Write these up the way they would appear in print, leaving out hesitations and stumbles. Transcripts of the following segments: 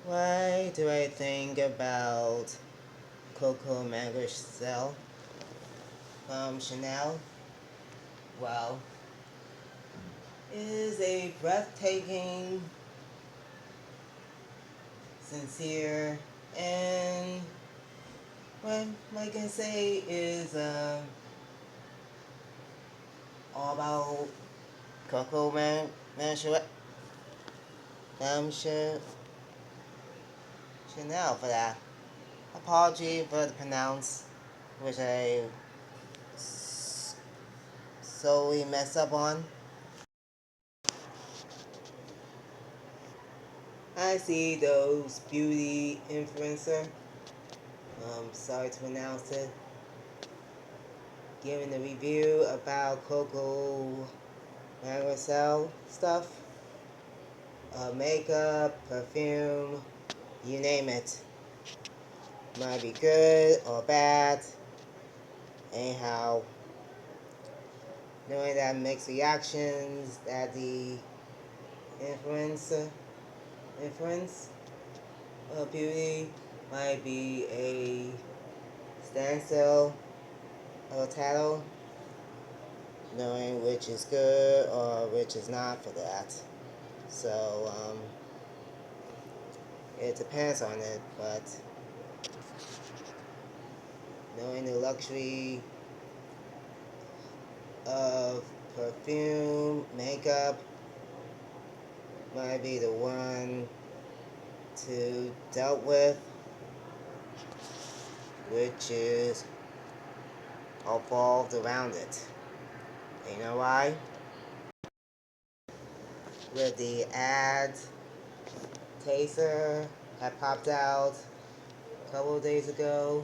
Why do I think about Coco Mademoiselle from Chanel? Well, it is a breathtaking, sincere, and what I can say is all about Coco Mademoiselle Chanel for that. Apology for the pronounce, which I solely messed up on. I see those beauty influencer, sorry to pronounce it, giving a review about Coco Mademoiselle stuff, makeup, perfume, you name it. Might be good or bad. Anyhow, knowing that mixed reactions that the influence of beauty might be a standstill or title, knowing which is good or which is not for that. So it depends on it, but knowing the luxury of perfume, makeup might be the one to dealt with, which is evolved around it. You know why? With the ads, Taser had popped out a couple of days ago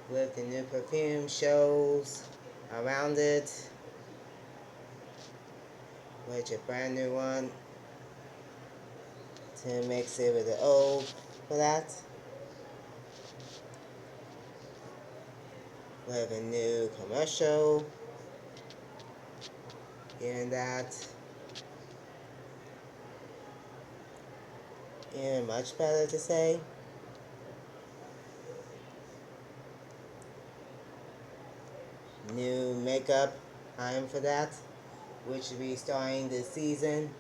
with the new perfume shows around it, which a brand new one to mix it with the old for that. With a new commercial, and that and much better to say. New makeup time for that, which will be starting this season.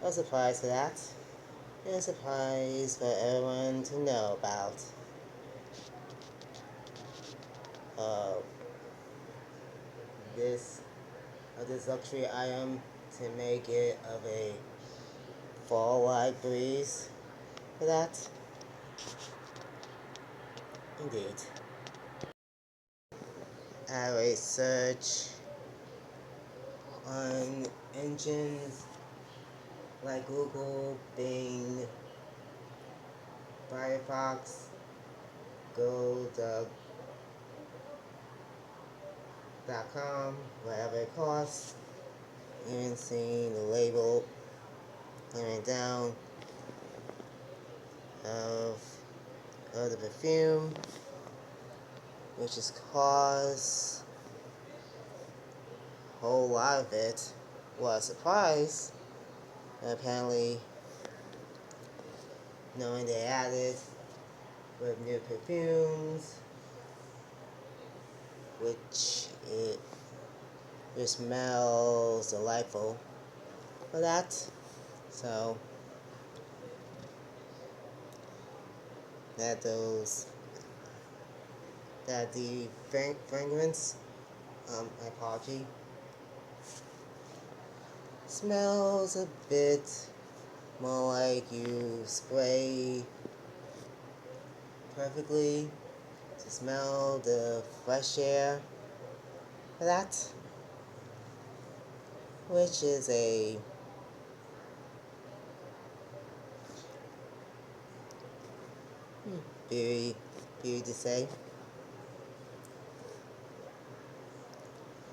A surprise for that. And a surprise for everyone to know about. Uh, this luxury item to make it of a fall-like breeze for that. Indeed. I will search on engines like Google, Bing, Firefox, go.com, whatever it costs. Even seeing the label coming down of the perfume, which is cost a whole lot of it. Was a surprise. And apparently, knowing they added with new perfumes, which smells delightful for that. So that the fragrance, my apology, smells a bit more like you spray perfectly to smell the fresh air for that, which is a beauty to say.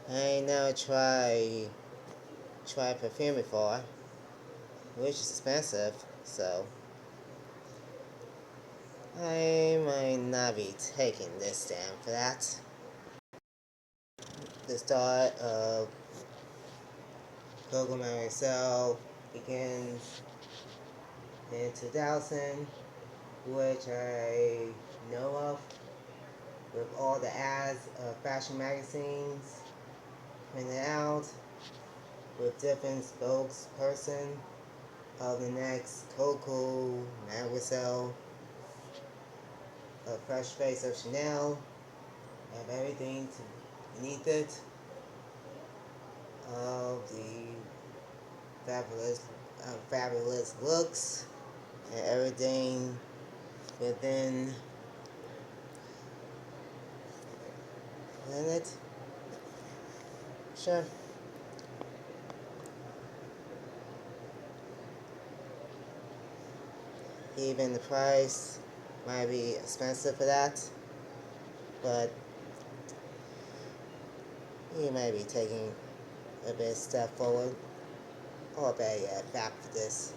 I ain't never tried perfume before, which is expensive, so I might not be taking this stand for that. The start of Coco Mademoiselle begins in 2000, which I know of, with all the ads of fashion magazines printed out, with different spokesperson of the next Coco Mademoiselle, a fresh face of Chanel, have everything beneath it, of the fabulous looks and everything within it. Sure. Even the price might be expensive for that, but you might be taking a bit of step forward, or better yet, back for this.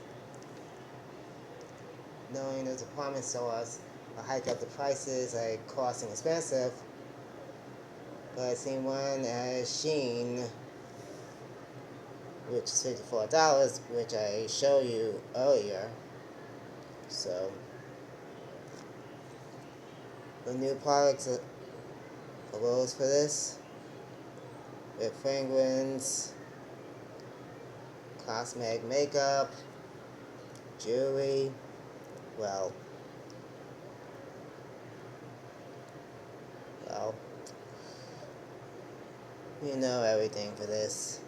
Knowing those department stores will hike up the prices, like costing expensive, but I've seen one at Sheen, which is $54, which I showed you earlier. So the new products arose for this, with fragrance, cosmetic makeup, jewelry, well, you know everything for this.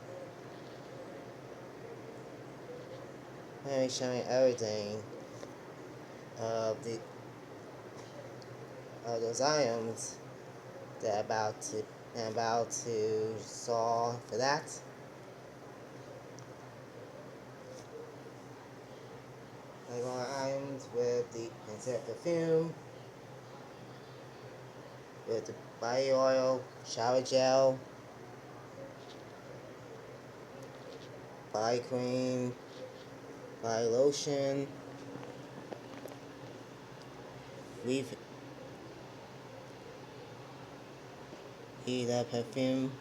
I'm going to be showing everything of those items that I'm about to saw for that. I'm going items with the concept perfume, with the body oil, shower gel, body cream, body lotion, heat perfume,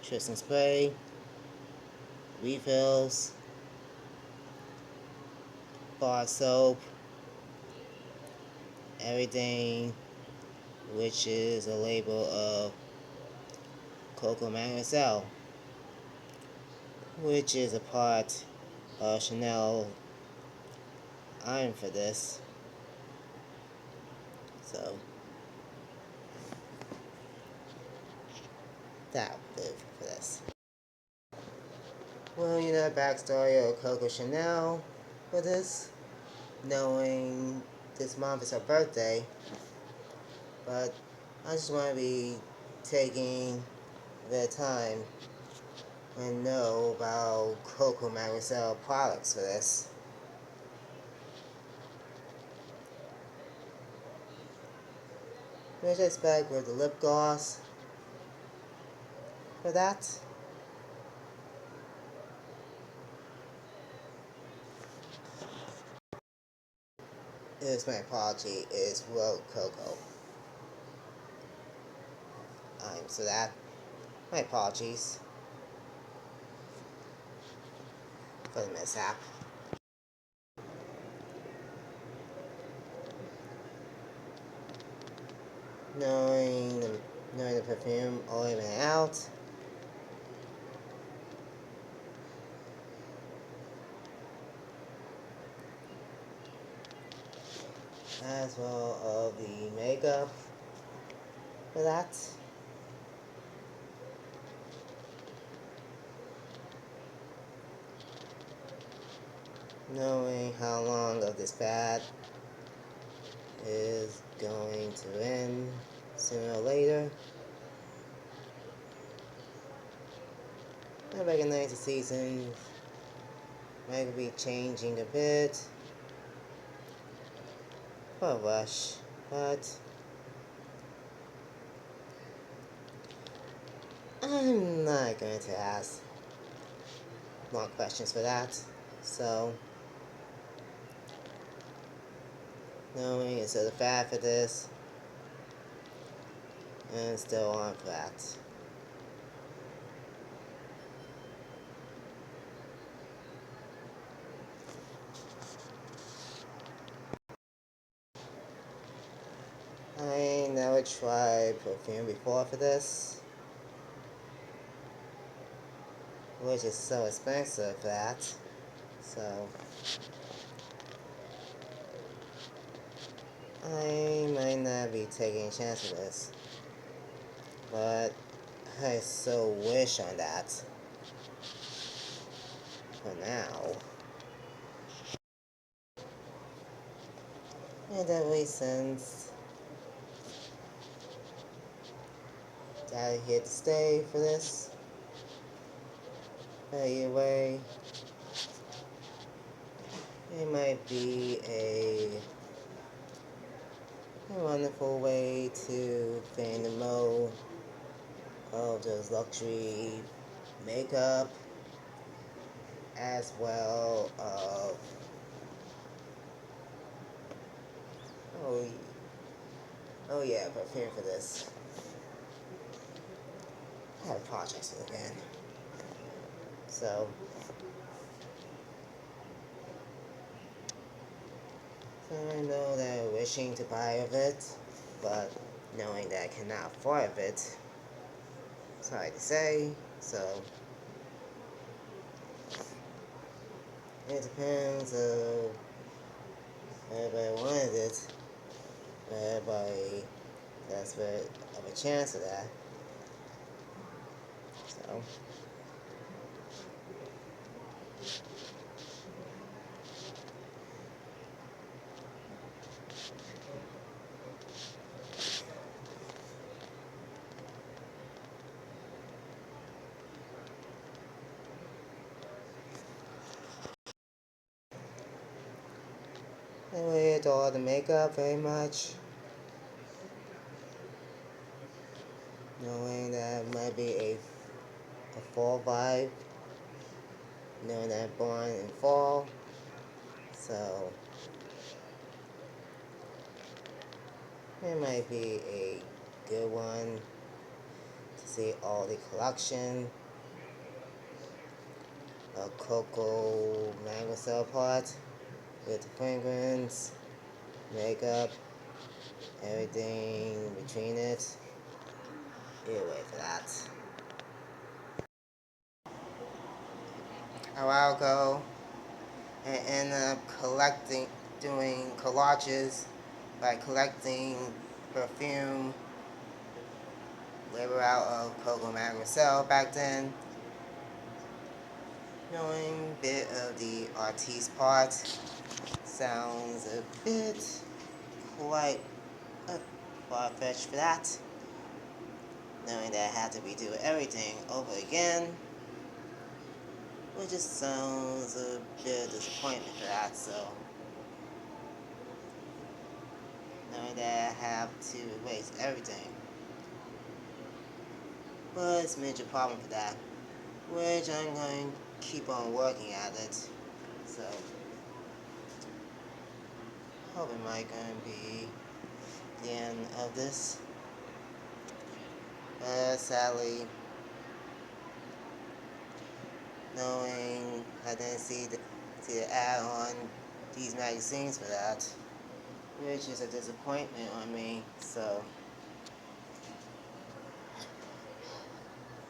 Tristan spray, refills, bar soap, everything which is a label of Coco Mademoiselle, which is a part of Chanel iron for this. So that will do for this. Well, you know the backstory of Coco Chanel for this, knowing this month is her birthday, but I just want to be taking the time and know about Coco Mademoiselle products for this. Which I expect with the lip gloss for that. Is my apology, is Rogue Coco. So that, my apologies for the mishap. Knowing the perfume all the way out. As well of the makeup for that. Knowing how long of this bad is going to end sooner or later. I recognize the seasons might be changing a bit for a rush, but I'm not going to ask more questions for that. So, knowing it's a fad for this, and still on for that. I never tried perfume before for this, which is so expensive for that. So I might not be taking a chance with this, but I so wish on that for now. And definitely since I'm here to stay for this, anyway, it might be a wonderful way to fan the mode of those luxury makeup as well of oh, oh yeah, perfume for this. I have projects again. So I know that I'm wishing to buy of it, but knowing that I cannot afford of it, sorry to say, so it depends of everybody wanted it, everybody desperate of a chance of that. So anyway, adore the makeup very much. Knowing that it might be a fall vibe, knowing that I'm born in fall, so it might be a good one to see all the collection of Coco Mademoiselle part with the fragrance, makeup, everything between it. Anyway, for that. A while ago, I ended up doing collages by collecting perfume label out of Coco Mademoiselle back then. Knowing a bit of the artiste part sounds a bit quite far-fetched for that. Knowing that I had to redo everything over again, which just sounds a bit of disappointment for that, so knowing that I have to erase everything. But it's a major problem for that, which I'm going to keep on working at it. So, hope it might going to be the end of this. Sadly, knowing I didn't see the ad on these magazines for that, which is a disappointment on me. So,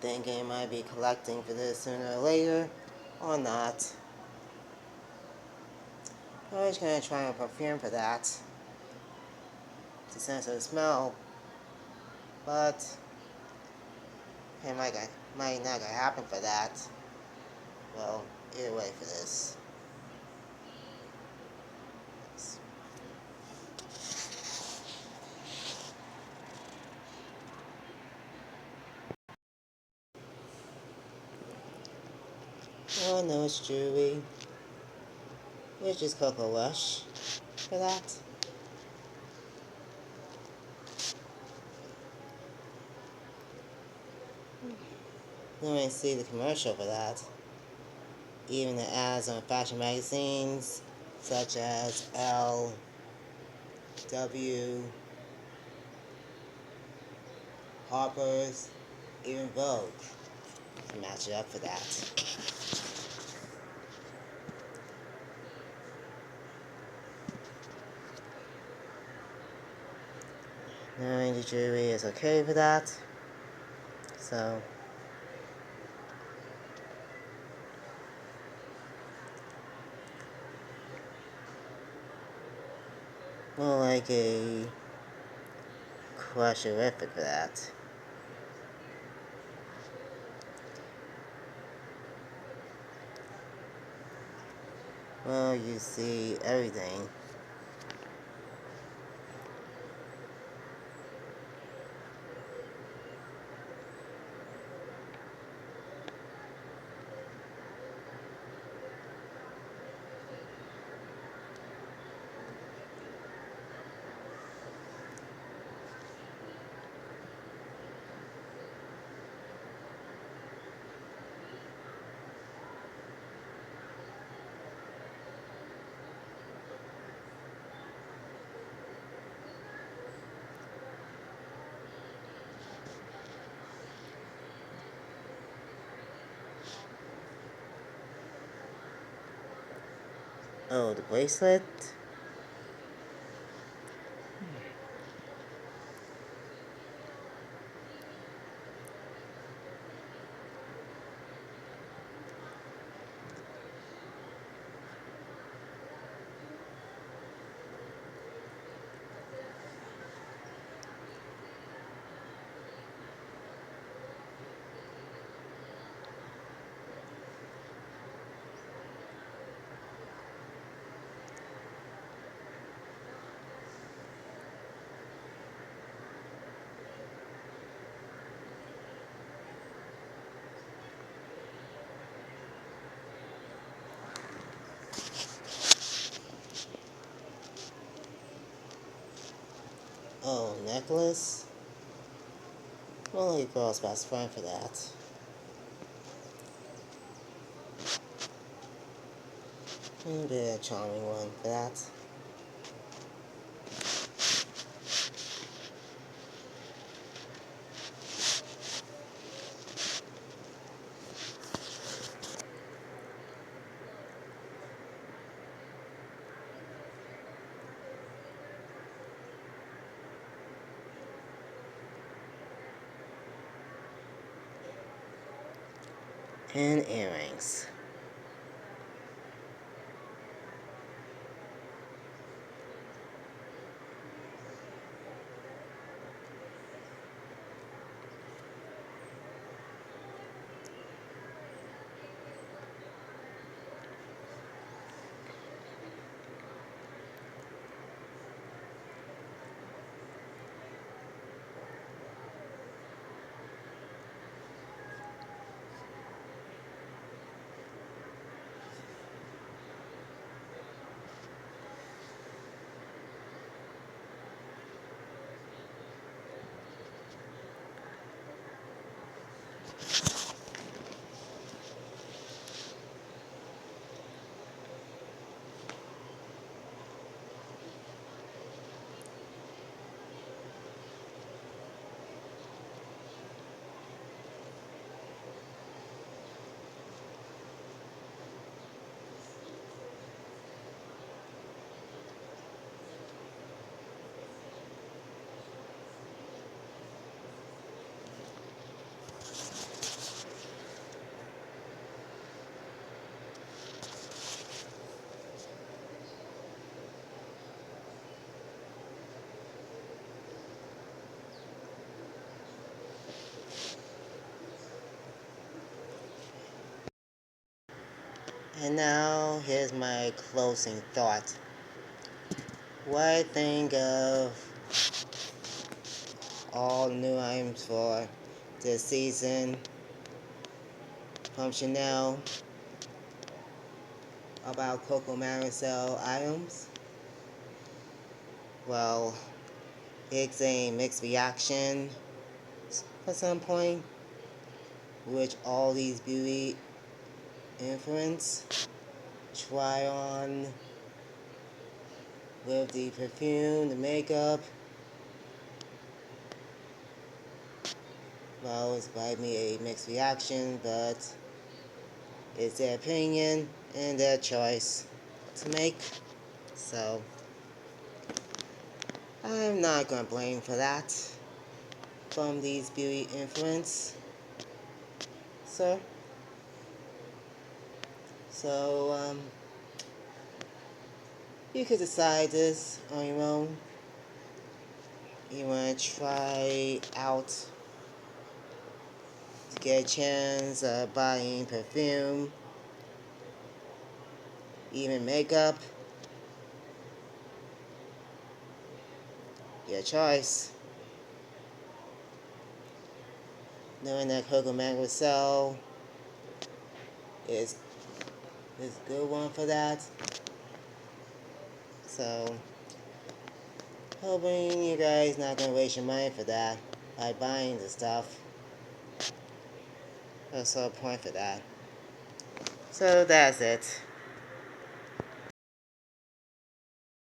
thinking I might be collecting for this sooner or later, or not. I'm always gonna try a perfume for that, to sense the smell, but it might not gonna happen for that. Well, either way for this. Oh no, it's jewelry, which is Coco Crush for that. You don't see the commercial for that. Even the ads on fashion magazines such as L, W, Harper's, even Vogue to match it up for that. knowing the jury is okay for that. So, more like a crusherific for that. Well, you see everything. Oh, the bracelet? Oh, necklace? Well, like a girl's best friend for that. Maybe a charming one for that. And earrings. And now, here's my closing thought. What I think of all new items for this season from Chanel about Coco Mademoiselle items. Well, it's a mixed reaction at some point, which all these beauty influence try on with the perfume, the makeup. Well, it's by me a mixed reaction, but it's their opinion and their choice to make. So, I'm not gonna blame for that from these beauty influence, sir. So, you could decide this on your own. You want to try out to get a chance of buying perfume, even makeup. Your choice. Knowing that Coco Mademoiselle is a good one for that. So, hoping you guys not gonna waste your money for that by buying the stuff. There's no point for that. So that's it.